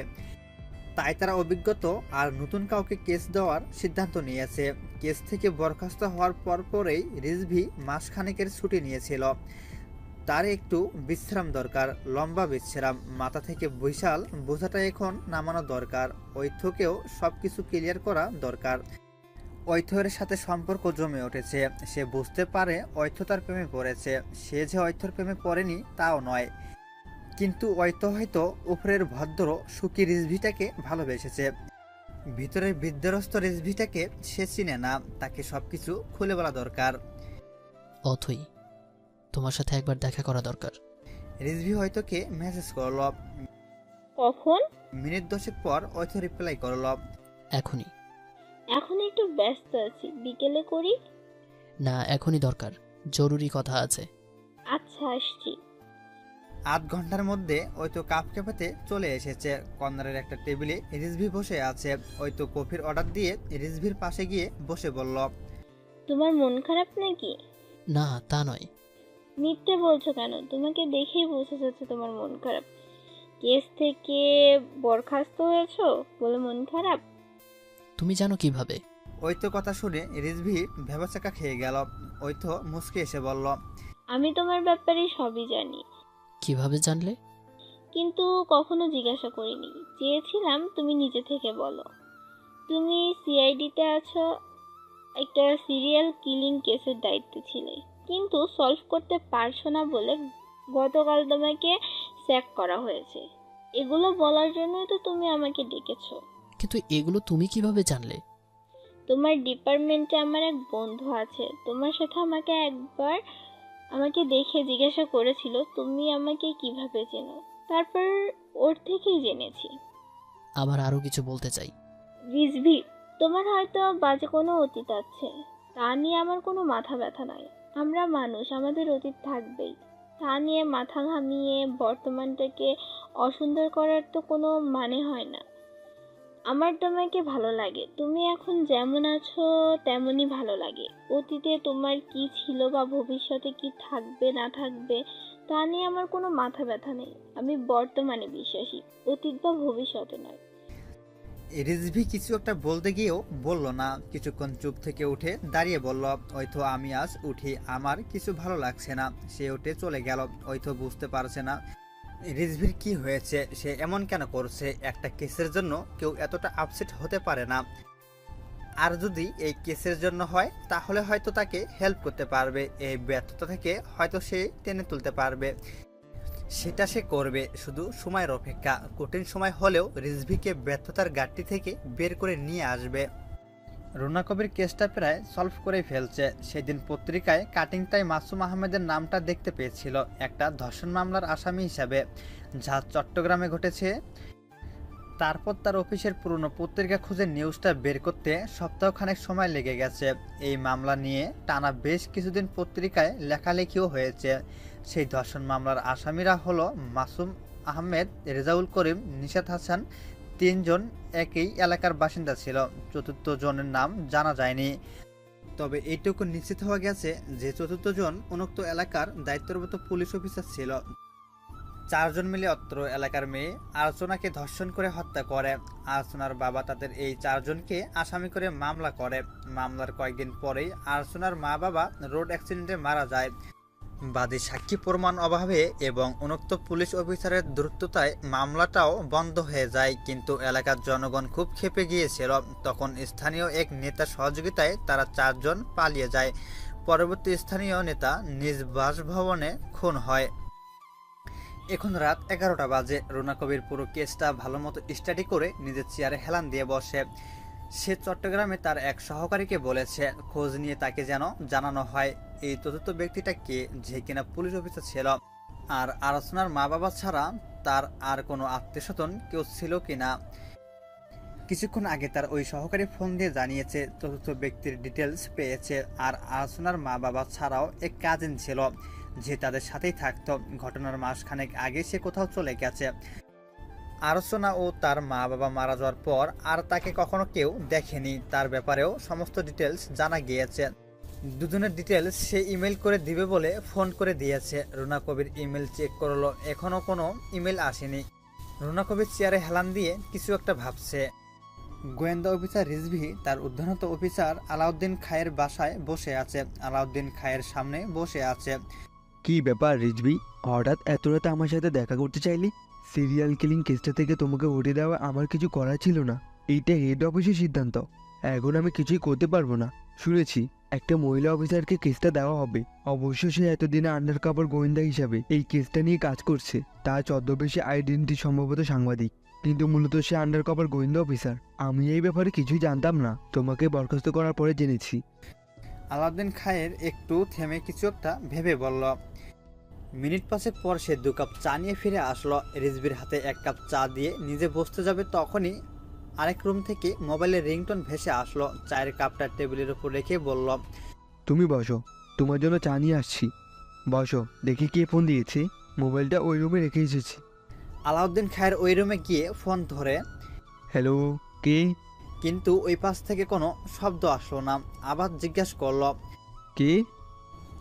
তাই তারা অভিজ্ঞত আর নতুন কাউকে কেস দেওয়ার সিদ্ধান্ত নিয়েছে। কেস থেকে বরখাস্ত হওয়ার পরেই রিজভি মাসখানেকের ছুটি নিয়েছিল। তার একটু বিশ্রাম দরকার, লম্বা বিশ্রাম। মাথা থেকে বিশাল বোঝাটা এখন নামানো দরকার। ঐথকেও সবকিছু ক্লিয়ার করা দরকার। ঐথর সাথে সম্পর্ক জমে উঠেছে। সে বুঝতে পারে ঐথ তার প্রেমে পড়েছে। সে যে ঐথর প্রেমে পড়েনি তাও নয়, কিন্তু ঐথ হয়তো উপরের ভদ্র সুখী রিজভিটাকে ভালোবেসেছে। ভিতরের বিধ্বস্ত রিজভিটাকে সে চিনে না। তাকে সবকিছু খুলে বলা দরকার। অথই, তোমার সাথে একবার দেখা করা দরকার। রিজভি ঐথকে মেসেজ করল। কখন? মিনিট 10 পর ঐথ রিপ্লাই করল। এখনই। এখন একটু ব্যস্ত আছি, বিকেলে করি। না, এখনই দরকার, জরুরি কথা আছে। আচ্ছা, আসছি। আধ ঘন্টার মধ্যে ঐতো কাপ ক্যাফেতে চলে এসেছে। কর্নারের একটা টেবিলে রিজভি বসে আছে। ঐতো কফির অর্ডার দিয়ে রিজভির পাশে গিয়ে বসে বলল, তোমার মন খারাপ নাকি? না, তা নয়। মিথ্যে বলছো কেন? তোমাকে দেখেই বোঝা যাচ্ছে তোমার মন খারাপ। কেস থেকে বরখাস্ত হয়েছো বলে মন খারাপ? তুমি জানো কিভাবে? ঐতো কথা শুনে রিজভি ভেবাচাকা খেয়ে গেল। ঐতো মুচকে এসে বলল, আমি তোমার ব্যাপারে সবই জানি, কিভাবে জানলে? কিন্তু কখনো জিজ্ঞাসা করিনি। চেয়েছিলাম তুমি নিজে থেকে বলো। তুমি সিআইডিতে আছো, একটা সিরিয়াল কিলিং কেসের দায়িত্বে ছিলে, কিন্তু সলভ করতে পারছো না বলে গতকাল তোমাকে স্যাক করা হয়েছে। এগুলো বলার জন্যই তো তুমি আমাকে ডেকেছো। কিন্তু এগুলো তুমি কিভাবে জানলে? তোমার ডিপার্টমেন্টে আমার এক বন্ধু আছে, তোমার সাথে আমাকে দেখে জিজ্ঞাসা করেছিল তুমি আমাকে কিভাবে চেনো। তারপর ওর থেকেই জেনেছি। আবার আরো কিছু বলতে চাই। রিজভি, তোমার হয়তো বাজে কোনো অতীত আছে, তা নিয়ে আমার কোনো মাথা ব্যথা নাই। আমরা মানুষ, আমাদের অতীত থাকবেই। তা নিয়ে মাথা ঘামিয়ে বর্তমানটাকে অসুন্দর করার তো কোনো মানে হয় না। আমার তোমাকে ভালো লাগে, তুমি এখন যেমন আছো তেমনই ভালো লাগে। অতীতে তোমার কি ছিল বা ভবিষ্যতে কি থাকবে না থাকবে তা নিয়ে আমার কোনো মাথা ব্যথা নেই। আমি বর্তমানে বিশ্বাসী, অতীত বা ভবিষ্যতে নয়। রিজভি কিছু একটা বলতে গিয়েও বলল না। কিছুক্ষণ চুপ থেকে উঠে দাঁড়িয়ে বলল, হয়তো আমি আজ উঠি, আমার কিছু ভালো লাগছে না। সে উঠে চলে গেল। হয়তো বুঝতে পারছে না রিজভির কি হয়েছে, সে এমন কেন করছে। একটা কেসের জন্য কেউ এতটা আপসেট হতে পারে না। আর যদি এই কেসের জন্য হয় তাহলে হয়তো তাকে হেল্প করতে পারবে। এই ব্যর্থতা থেকে হয়তো সে টেনে তুলতে পারবে। সেটা সে করবে, শুধু সময়ের অপেক্ষা। কঠিন সময় হলেও রিজভিকে ব্যর্থতার ঘাটতি থেকে বের করে নিয়ে আসবে। রুনা কবির কেসটা প্রায় সলভ করে ফেলছে। সেদিন পত্রিকায় কাটিংটায় মাসুম আহমেদের নামটা দেখতে পেয়েছিল একটা ধর্ষণ মামলার আসামি হিসাবে, যা চট্টগ্রামে ঘটেছে। তারপর তার অফিসের পুরনো পত্রিকা খুঁজে নিউজটা বের করতে সপ্তাহখানেক সময় লেগে গেছে। এই মামলা নিয়ে টানা বেশ কিছুদিন পত্রিকায় লেখালেখিও হয়েছে। সেই ধর্ষণ মামলার আসামিরা হলো মাসুম আহমেদ, রেজাউল করিম, নিশাত হাসান। 3 জন একই এলাকার বাসিন্দা ছিল। চতুর্থ জনের নাম জানা যায়নি। তবে এইটুকু নিশ্চিত হওয়া গেছে যে চতুর্থ জন উন্মুক্ত এলাকার দায়িত্বরত পুলিশ অফিসার ছিল। 4 জন মিলে অত্র এলাকার মেয়ে আর্চনাকে ধর্ষণ করে হত্যা করে। আর্চনার বাবা তাদের এই 4 জনকে আসামি করে মামলা করে। মামলার কয়েকদিন পরেই আর্চনার মা বাবা রোড অ্যাক্সিডেন্টে মারা যায়। বাদী সাক্ষী প্রমাণ অভাবে এবং উন্মুক্ত পুলিশ অফিসারের দ্রুততায় মামলাটাও বন্ধ হয়ে যায়। কিন্তু এলাকার জনগণ খুব ক্ষেপে গিয়েছিল। তখন স্থানীয় এক নেতার সহযোগিতায় তারা 4 জন পালিয়ে যায়। পরবর্তী স্থানীয় নেতা নিজ বাসভবনে খুন হয়। এখন রাত 11টা বাজে। রুনা কবির পুরো কেসটা ভালো মতো স্টাডি করে নিজের চেয়ারে হেলান দিয়ে বসে। সে চট্টগ্রামে তার এক সহকারীকে বলেছে খোঁজ নিয়ে তাকে যেন জানানো হয় এই চতুর্থ ব্যক্তিটা কে, যে কিনা পুলিশ অফিসার ছিল। আর আলোচনার মা বাবা ছাড়া তার আর কোনো আত্মীয়স্বজন কেউ ছিল কিনা। কিছুক্ষণ আগে তার ওই সহকারী ফোন দিয়ে জানিয়েছে চতুর্থ ব্যক্তির ডিটেলস পেয়েছে। আর আর্চনার মা বাবা ছাড়াও এক কাজিন ছিল যে তাদের সাথেই থাকতো। ঘটনার মাসখানেক আগে সে কোথাও চলে গেছে। আর্চনা ও তার মা বাবা মারা যাওয়ার পর আর তাকে কখনো কেউ দেখেনি। তার ব্যাপারেও সমস্ত ডিটেলস জানা গিয়েছে। দুজনের ডিটেলস সে ইমেল করে দিবে বলে ফোন করে দিয়েছে। রুনা কবির ইমেল চেক করলো, এখনও কোনো ইমেল আসেনি। রুনা কবির চেয়ারে হেলান দিয়ে কিছু একটা ভাবছে। গোয়েন্দা অফিসার রিজভি তার ঊর্ধ্বতন অফিসার আলাউদ্দিন খায়ের বাসায় বসে আছে। আলাউদ্দিন খায়ের সামনে বসে আছে। কি ব্যাপার রিজভি, হঠাৎ এত রাতে আমার সাথে দেখা করতে চাইলি? সিরিয়াল কিলিং কেসটা থেকে তোমাকে উঠে দেওয়া আমার কিছু করার ছিল না। এইটা হেড অফিসের সিদ্ধান্ত। এখন আমি কিছুই করতে পারবো না। শুনেছি একটা মহিলা অফিসারকে কেসটা দেওয়া হবে। অবশ্য সে এতদিনে আন্ডার কভার গোয়েন্দা হিসাবে এই কেসটা নিয়ে কাজ করছে। তার ছদ্মবেশী আইডেন্টিটি সম্ভবত সাংবাদিক, কিন্তু মূলত সে আন্ডার কভার গোয়েন্দা অফিসার। আমি এই ব্যাপারে কিছুই জানতাম না, তোমাকে বরখাস্ত করার পরে জেনেছি। আলাউদ্দিন খায়ের একটু থেমে কিছু একটা ভেবে বলল। মিনিট পাঁচেক পর সে 2 কাপ চা নিয়ে ফিরে আসলো। রিজভির হাতে 1 কাপ চা দিয়ে নিজে বসতে যাবে তখনই আরেক রুম থেকে মোবাইলের রিংটোন ভেসে আসলো। চায়ের কাপটা টেবিলের উপর রেখে বলল, তুমি বসো, তোমার জন্য চা নিয়ে আসছি। বসো, দেখি কে ফোন দিয়েছে। মোবাইলটা ওই রুমে রেখে এসেছি। আলাউদ্দিন খায়ের ওই রুমে গিয়ে ফোন ধরে, হ্যালো, কে? কিন্তু ওই পাশ থেকে কোনো শব্দ আসলো না। আবার জিজ্ঞাসা করলো, কে?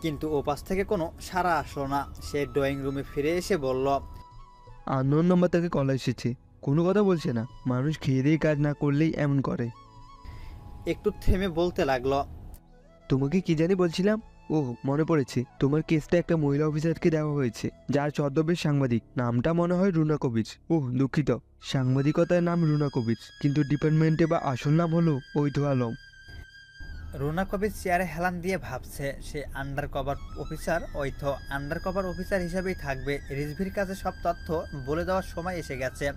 কিন্তু ও পাশ থেকে কোনো সাড়া আসলো না। সে ড্রয়িং রুমে ফিরে এসে বলল, আননোন নাম্বার থেকে কল এসেছে। কোনো কথা বলছে না। মানুষ খেয়ে দিয়ে কাজ না করলেই এমন করে। একটু থেমে বলতে লাগলো, তোমাকে কি জানি বলছিলাম। ও মনে পড়েছে, তোমার কেসটা একটা মহিলা অফিসারকে দেওয়া হয়েছে, যার ছদ্মবেশ সাংবাদিক। নামটা মনে হয় রুনা কবির। ওহ দুঃখিত, সাংবাদিকতার নাম রুনা কবির, কিন্তু ডিপার্টমেন্টে বা আসল নাম হলো ঐধ আলম। রুনা কবির চেয়ারে হেলান দিয়ে ভাবছে। সে আন্ডার কভার অফিসার, হয়তো আন্ডার কভার অফিসার হিসেবেই থাকবে। রিজভির কাছে সব তথ্য বলে দেওয়ার সময় এসে গেছে।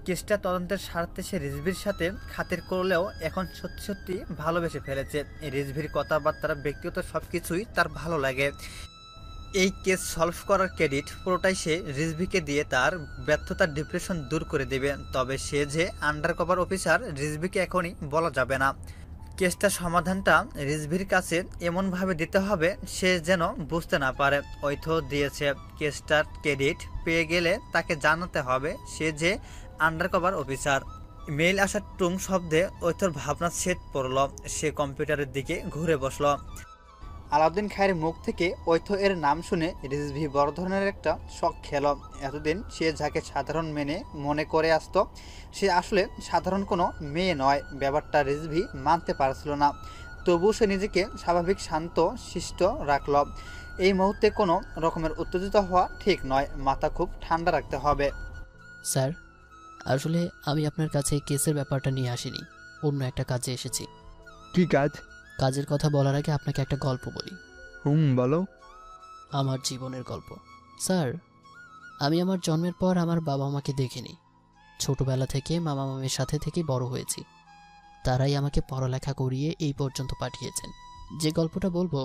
কেসটা তদন্তের স্বার্থে সে রিজভির সাথে খাতির করলেও এখন সত্যি সত্যি ভালোবেসে ফেলেছে। রিজভির কথাবার্তা, ব্যক্তিগত সব কিছুই তার ভালো লাগে। এই কেস সলভ করার ক্রেডিট পুরোটাই সে রিজভিকে দিয়ে তার ব্যর্থতার ডিপ্রেশন দূর করে দেবে। তবে সে যে আন্ডার কভার অফিসার রিজভিকে এখনই বলা যাবে না। কেসটার সমাধানটা রিজভির কাছে এমনভাবে দিতে হবে সে যেন বুঝতে না পারে অর্থ দিয়েছে। কেসটার ক্রেডিট পেয়ে গেলে তাকে জানাতে হবে সে যে আন্ডারকভার অফিসার। মেইল আসার টুং শব্দে অর্থর ভাবনা সেট পড়ল। সে কম্পিউটারের দিকে ঘুরে বসল। আলাউদ্দিন খায়ের মুখ থেকে ঐথ এর নাম শুনে রিজভি বড় ধরনের একটা শক খেল। এতদিন সে যাকে সাধারণ মেনে মনে করে আসতো, সে আসলে সাধারণ কোনো মেয়ে নয়। ব্যাপারটা রিজভি মানতে পারছিল না। তবুও সে নিজেকে স্বাভাবিক শান্ত শিষ্ট রাখল। এই মুহূর্তে কোনো রকমের উত্তেজিত হওয়া ঠিক নয়। মাথা খুব ঠান্ডা রাখতে হবে। স্যার, আসলে আমি আপনার কাছে কেসের ব্যাপারটা নিয়ে আসিনি, অন্য একটা কাজে এসেছি। কি কাজ? কাজের কথা বলার আগে আপনাকে একটা গল্প বলি। বলো। আমার জীবনের গল্প। স্যার, আমি আমার জন্মের পর আমার বাবা মাকে দেখিনি। ছোটবেলা থেকে মামা মামির সাথে থেকে বড় হয়েছি। তারাই আমাকে পড়ালেখা করিয়ে এই পর্যন্ত পাঠিয়েছেন। যে গল্পটা বলবো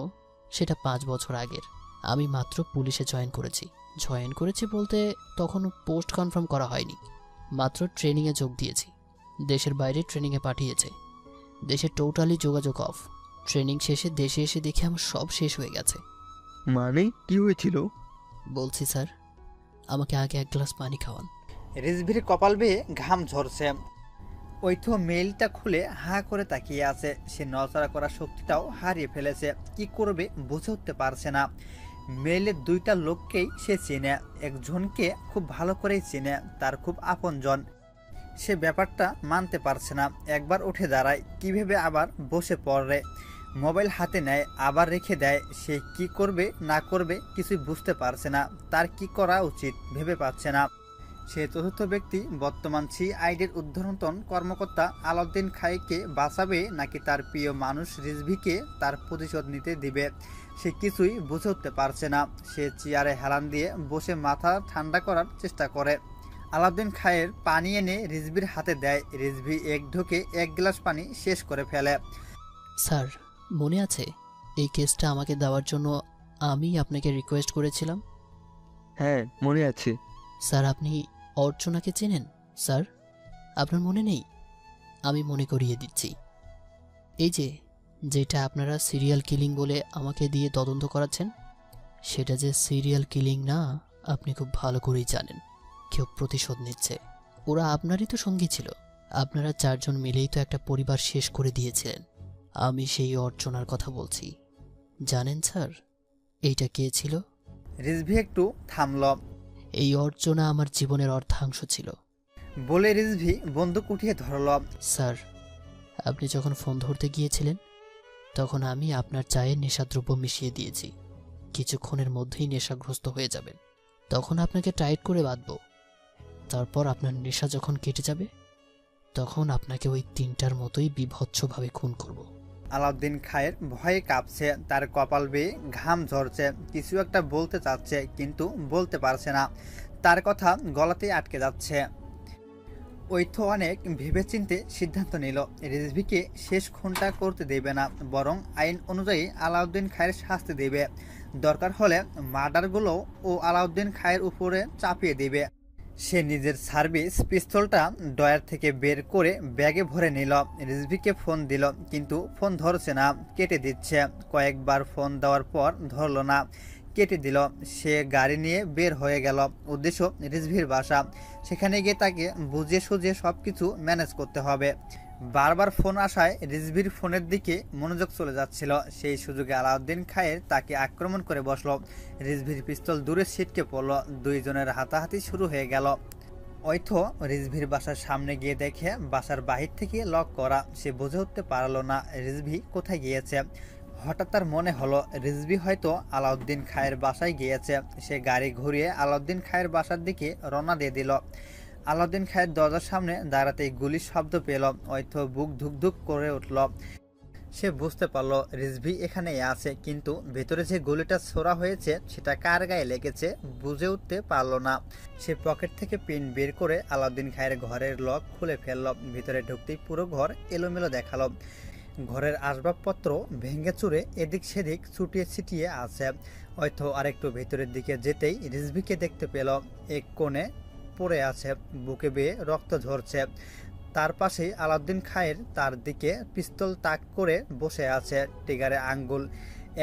সেটা 5 বছর আগের। আমি মাত্র পুলিশে জয়েন করেছি বলতে তখনও পোস্ট কনফার্ম করা হয়নি। মাত্র ট্রেনিংয়ে যোগ দিয়েছি। দেশের বাইরে ট্রেনিংয়ে পাঠিয়েছে। দেশে টোটালি যোগাযোগ অফ। ট্রেনিং শেষে দেশে এসে দেখে আমার সব শেষ হয়ে গেছে। মানে কি হয়েছিল? বলছি স্যার, আমাকে আগে 1 গ্লাস পানি খাওয়ান। রিজভির কপাল বেয়ে ঘাম ঝরছে। ঐথ মেইলটা খুলে হা করে তাকিয়ে আছে। সে নড়াচড়া করার শক্তিটাও হারিয়ে ফেলেছে। কি করবে বুঝে উঠতে পারছে না। মেইলের 2টা লোককেই সে চেনে। একজনকে খুব ভালো করেই চেনে, তার খুব আপনজন। সে ব্যাপারটা মানতে পারছে না। একবার উঠে দাঁড়ায়, কি ভেবে আবার বসে পড়ে। মোবাইল হাতে নেয়, আবার রেখে দেয়। সে কি করবে না করবে কিছুই বুঝতে পারছে না। তার কি করা উচিত ভেবে পাচ্ছে না। সে চতুর্থ ব্যক্তি বর্তমান সিআইডির ঊর্ধ্বতন কর্মকর্তা আলাউদ্দিন খাইকে বাঁচাবে নাকি তার প্রিয় মানুষ রিজভিকে তার প্রতিশোধ নিতে দিবে, সে কিছুই বুঝে উঠতে পারছে না। সে চেয়ারে হেলান দিয়ে বসে মাথা ঠান্ডা করার চেষ্টা করে। আলাউদ্দিন খায়ের পানি এনে রিজভির হাতে দেয়। রিজভি এক ঢোকে 1 গ্লাস পানি শেষ করে ফেলে। স্যার, মনে আছে এই কেসটা আমাকে দেওয়ার জন্য আমি আপনাকে রিকোয়েস্ট করেছিলাম? হ্যাঁ মনে আছে। স্যার, আপনি অর্চনাকে চেনেন? স্যার, আপনার মনে নেই? আমি মনে করিয়ে দিচ্ছি। এই যেটা আপনারা সিরিয়াল কিলিং বলে আমাকে দিয়ে তদন্ত করাচ্ছেন, সেটা যে সিরিয়াল কিলিং না, আপনি খুব ভালো করেই জানেন। কেউ প্রতিশোধ নিচ্ছে। ওরা আপনারই তো সঙ্গী ছিল। আপনারা 4 জন মিলেই তো একটা পরিবার শেষ করে দিয়েছিলেন। আমি সেই অর্চনার কথা বলছি। জানেন স্যার এইটা কে ছিল? রিজভি একটু থামল। এই অর্চনা আমার জীবনের অর্ধাংশ ছিল। বলে রিজভি বন্দুক উঠিয়ে ধরল। স্যার, আপনি যখন ফোন ধরতে গিয়েছিলেন তখন আমি আপনার চায়ে নেশাদ্রব্য মিশিয়ে দিয়েছি। কিছুক্ষণের মধ্যেই নেশাগ্রস্ত হয়ে যাবেন। তখন আপনাকে টাইট করে বাঁধব। তারপর আপনার নেশা যখন কেটে যাবে তখন আপনাকে ওই 3টার মতোই বিভৎসভাবে খুন করব। আলাউদ্দিন খায়ের ভয়ে কাঁপছে, তার কপাল বেয়ে ঘাম ঝরছে। কিছু একটা বলতে চাচ্ছে কিন্তু বলতে পারছে না, তার কথা গলাতেই আটকে যাচ্ছে। ঐথ অনেক ভেবেচিন্তে সিদ্ধান্ত নিল রিজভিকে শেষ খুনটা করতে দেবে না, বরং আইন অনুযায়ী আলাউদ্দিন খায়ের শাস্তি দেবে। দরকার হলে মার্ডারগুলো ও আলাউদ্দিন খায়ের উপরে চাপিয়ে দেবে। সে নিজের সার্ভিস পিস্তলটা ডয়ার থেকে বের করে ব্যাগে ভরে নিল। রিজভিকে ফোন দিল কিন্তু ফোন ধরছে না, কেটে দিচ্ছে। কয়েকবার ফোন দেওয়ার পর ধরল না, কেটে দিল। সে গাড়ি নিয়ে বের হয়ে গেল। উদ্দেশ্য রিজভির বাসা। সেখানে গিয়ে তাকে বুঝিয়ে সুঝিয়ে সব কিছু ম্যানেজ করতে হবে। বারবার ফোন আসায় রিজভির ফোনের দিকে মনোযোগ চলে যাচ্ছিল। সেই সুযোগে আলাউদ্দিন খায়ের তাকে আক্রমণ করে বসল। রিজভির পিস্তল দূরে ছিটকে পড়ল। দুইজনের হাতাহাতি শুরু হয়ে গেল। ঐথ রিজভির বাসার সামনে গিয়ে দেখে বাসার বাহির থেকে লক করা। সে বুঝে উঠতে পারল না রিজভি কোথায় গিয়েছে। হঠাৎ তার মনে হলো রিজভি হয়তো আলাউদ্দিন খায়ের বাসায় গিয়েছে। সে গাড়ি ঘুরিয়ে আলাউদ্দিন খায়ের বাসার দিকে রওনা দিয়ে দিল। আলাউদ্দিন খায়ের দরজার সামনে দাঁড়াতেই গুলির শব্দ পেল। হয়তো বুক ধুকধুক করে উঠল। সে বুঝতে পারল রিজভি এখানেই আছে, কিন্তু ভেতরে যে গুলিটা ছোড়া হয়েছে সেটা কার গায়ে লেগেছে বুঝে উঠতে পারল না। সে পকেট থেকে পিন বের করে আলাউদ্দিন খায়ের ঘরের লক খুলে ফেলল। ভিতরে ঢুকতেই পুরো ঘর এলোমেলো দেখালো। ঘরের আসবাবপত্র ভেঙে চুরে এদিক সেদিক ছুটিয়ে ছিটিয়ে আছে। হয়তো আরেকটু ভেতরের দিকে যেতেই রিজভিকে দেখতে পেল। এক কোণে পড়ে আছে, বুকে বেয়ে রক্ত ঝরছে। তার পাশেই আলাউদ্দিন খায়ের তার দিকে পিস্তল তাক করে বসে আছে, ট্রিগারে আঙ্গুল।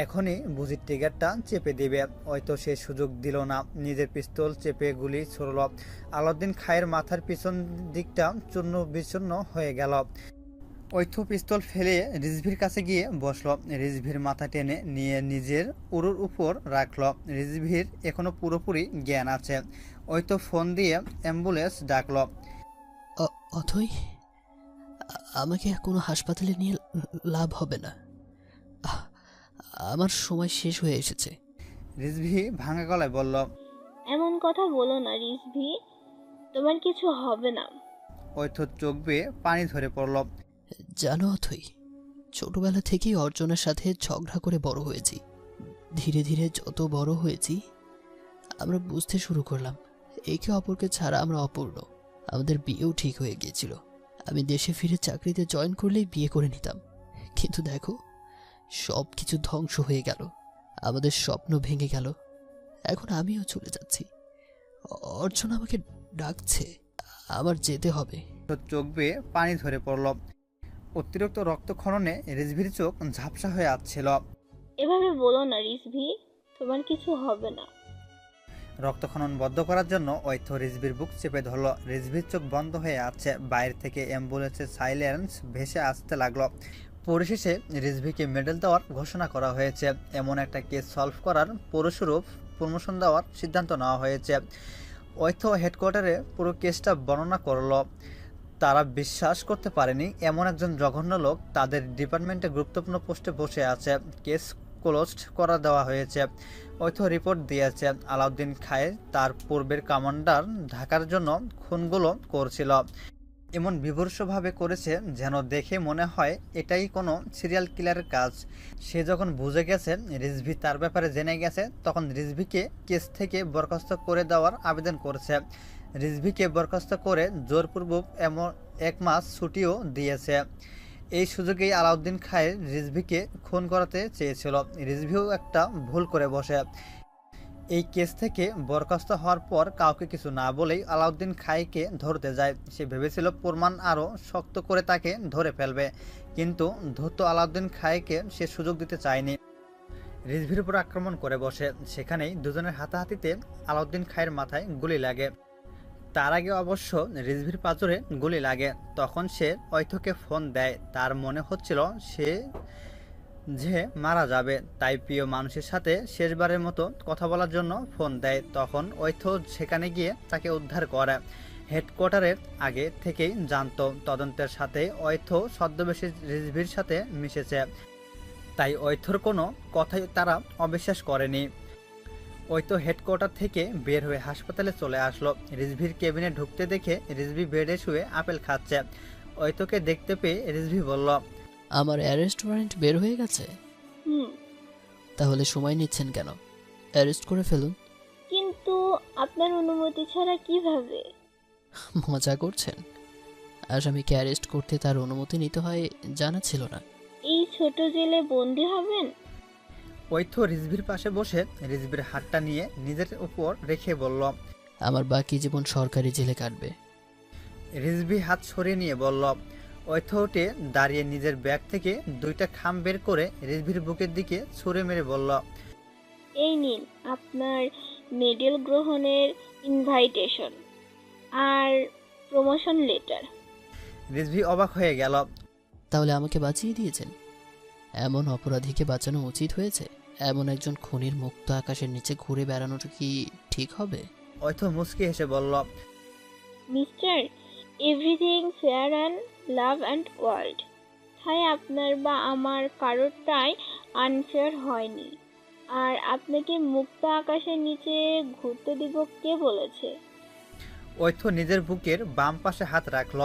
এখনই বুঝি ট্রিগারটা চেপে দিবে। হয়তো সে সুযোগ দিল না, নিজের পিস্তল চেপে গুলি ছড়ল। আলাউদ্দিন খায়ের মাথার পিছন দিকটা চূর্ণ বিচূর্ণ হয়ে গেল। ঐথ পিস্তল ফেলে রিজভির কাছে গিয়ে বসল। রিজভির মাথা টেনে নিয়ে নিজের উরুর উপর রাখল। রিজভির এখনো পুরোপুরি জ্ঞান আছে। ঐথ ফোন দিয়ে অ্যাম্বুলেন্স ডাকল। অথই, আমাকে কোনো হাসপাতালে নিয়ে লাভ হবে না। আমার সময় শেষ হয়ে এসেছে। রিজভি ভাঙা গলায় বলল। এমন কথা বলো না রিজভি, তোমার কিছু হবে না। ঐথ চোখ বেয়ে পানি ধরে পড়ল। জানো অথই, ছোটবেলা থেকেই অর্জনের সাথে ঝগড়া করে বড় হয়েছি। ধীরে ধীরে যত বড় হয়েছি আমরা বুঝতে শুরু করলাম একে অপরকে ছাড়া আমরা অপূর্ণ। আমাদের বিয়েও ঠিক হয়ে গিয়েছিল। আমি দেশে ফিরে চাকরিতে জয়েন করলেই বিয়ে করে নিতাম, কিন্তু দেখো সব কিছু ধ্বংস হয়ে গেল। আমাদের স্বপ্ন ভেঙে গেল। এখন আমিও চলে যাচ্ছি। অর্চনা আমাকে ডাকছে, আমার যেতে হবে। চোখ বেয়ে পানি ধরে পড়ল। অতিরিক্ত রক্তক্ষরণে রিজভির চোখ ঝাপসা হয়ে আসছিল। এভাবে বলো না রিজভি, তোমার কিছু হবে না। রক্তক্ষরণ বন্ধ করার জন্য ঐথ রিজভির বুক চেপে ধরল। রিজভির চোখ বন্ধ হয়ে আছে। বাইরে থেকে অ্যাম্বুলেন্সের সাইলেন্স ভেসে আসতে লাগলো। পরিশেষে রিজভিকে মেডেল দেওয়ার ঘোষণা করা হয়েছে। এমন একটা কেস সলভ করার পুরস্বরূপ প্রমোশন দেওয়ার সিদ্ধান্ত নেওয়া হয়েছে। ঐথ হেডকোয়ার্টারে পুরো কেসটা বর্ণনা করল। তারা বিশ্বাস করতে পারেনি এমন একজন জঘন্য লোক তাদের ডিপার্টমেন্টে গুরুত্বপূর্ণ পোস্টে বসে আছে। কেস ক্লোজড করা দেওয়া হয়েছে। ঐথ রিপোর্ট দিয়েছে আলাউদ্দিন খায়ের তার পূর্বের কমান্ডার ঢাকার জন্য খুনগুলো করছিল। এমন বিভৎসভাবে করেছে যেন দেখে মনে হয় এটাই কোনো সিরিয়াল কিলারের কাজ। সে যখন বুঝে গেছে রিজভি তার ব্যাপারে জেনে গেছে, তখন রিজভিকে কেস থেকে বরখাস্ত করে দেওয়ার আবেদন করেছে। রিজভিকে বরখাস্ত করে জোরপূর্বক এমন 1 মাস ছুটিও দিয়েছে। এই সুযোগেই আলাউদ্দিন খায়ের রিজভিকে খুন করাতে চেয়েছিল। রিজভিও একটা ভুল করে বসে। এই কেস থেকে বরখাস্ত হওয়ার পর কাউকে কিছু না বলেই আলাউদ্দিন খাইকে ধরতে যায়। সে ভেবেছিল প্রমাণ আরও শক্ত করে তাকে ধরে ফেলবে, কিন্তু ধূর্ত আলাউদ্দিন খাইকে সে সুযোগ দিতে চায়নি। রিজভির উপর আক্রমণ করে বসে। সেখানেই দুজনের হাতাহাতিতে আলাউদ্দিন খাইয়ের মাথায় গুলি লাগে। তার আগে অবশ্য রিজভির পাঁজরে গুলি লাগে। তখন সে অয়থকে ফোন দেয়। তার মনে হচ্ছিল সে যে মারা যাবে, তাই প্রিয় মানুষের সাথে শেষবারের মতো কথা বলার জন্য ফোন দেয়। তখন অয়থ সেখানে গিয়ে তাকে উদ্ধার করে। হেডকোয়ার্টারের আগে থেকেই জানতো তদন্তের সাথে অয়থ ছদ্মবেশী রিজভির সাথে মিশেছে, তাই অয়থর কোনো কথাই তারা অবিশ্বাস করেনি। অয়থ হেডকোয়ার্টার থেকে বের হয়ে হাসপাতালে চলে আসলো। রিজভির কেবিনে ঢুকতে দেখে রিজভি বেডে শুয়ে আপেল খাচ্ছে। অয়থকে দেখতে পেয়ে রিজভি বলল, আমার অ্যারেস্ট ওয়ারেন্ট বের হয়ে গেছে। হুম, তাহলে সময় নিচ্ছেন কেন? অ্যারেস্ট করে ফেলুন। কিন্তু আপনার অনুমতি ছাড়া কিভাবে? মজা করছেন? আসামিকে অ্যারেস্ট করতে তার অনুমতি নিতে হয় জানা ছিল না। এই ছোট জেলে বন্দি হবেন? অয়থ রিজভির পাশে বসে রিজভির হাতটা নিয়ে নিজের উপর রেখে বলল। আমার বাকি জীবন সরকারি জেলে কাটবে। রিজভি হাত সরিয়ে নিয়ে বলল। অয়থ উঠে দাঁড়িয়ে নিজের ব্যাগ থেকে 2টা খাম বের করে রিজভির বুকের দিকে ছুঁড়ে মেরে বলল, এই নিন আপনার মেডেল গ্রহণের ইনভাইটেশন আর প্রমোশন লেটার। রিজভি অবাক হয়ে গেল। তাহলে আমাকে বাঁচিয়ে দিয়েছেন? এমন অপরাধীকে বাঁচানো উচিত হয়েছে? এমন একজন খুনির মুক্ত আকাশের নিচে ঘুরে বেড়ানোটা কি ঠিক হবে? অয়থ মুচকি হেসে বলল, mister everything fair and love and world, তাই আপনার বা আমার কারোরটাই আনফেয়ার হয়নি। আর আপনাকে মুক্ত আকাশের নিচে ঘুরতে দিব কে বলেছে? অয়থ নিজের বুকের বাম পাশে হাত রাখল।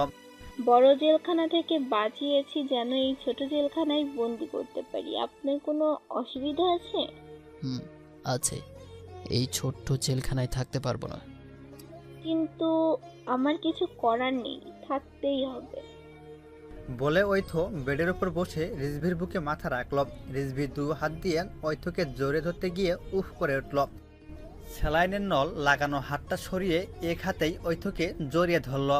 বড় জেলখানা থেকে বাঁচিয়েছি যেন এই ছোট জেলখানায় বন্দি করতে পারি। আপনার কোনো অসুবিধা আছে? হুম, আছে। এই ছোট্ট জেলখানায় থাকতে পারবো না। কিন্তু আমার কিছু করার নেই, থাকতেই হবে। বলে অয়থ বেডের উপর বসে রিজভির বুকে মাথা রাখল। রিজভি 2 হাত দিয়ে অয়থকে জড়িয়ে ধরতে গিয়ে উফ করে উঠল। স্যালাইনের নল লাগানো হাতটা সরিয়ে এক হাতেই অয়থকে জড়িয়ে ধরল।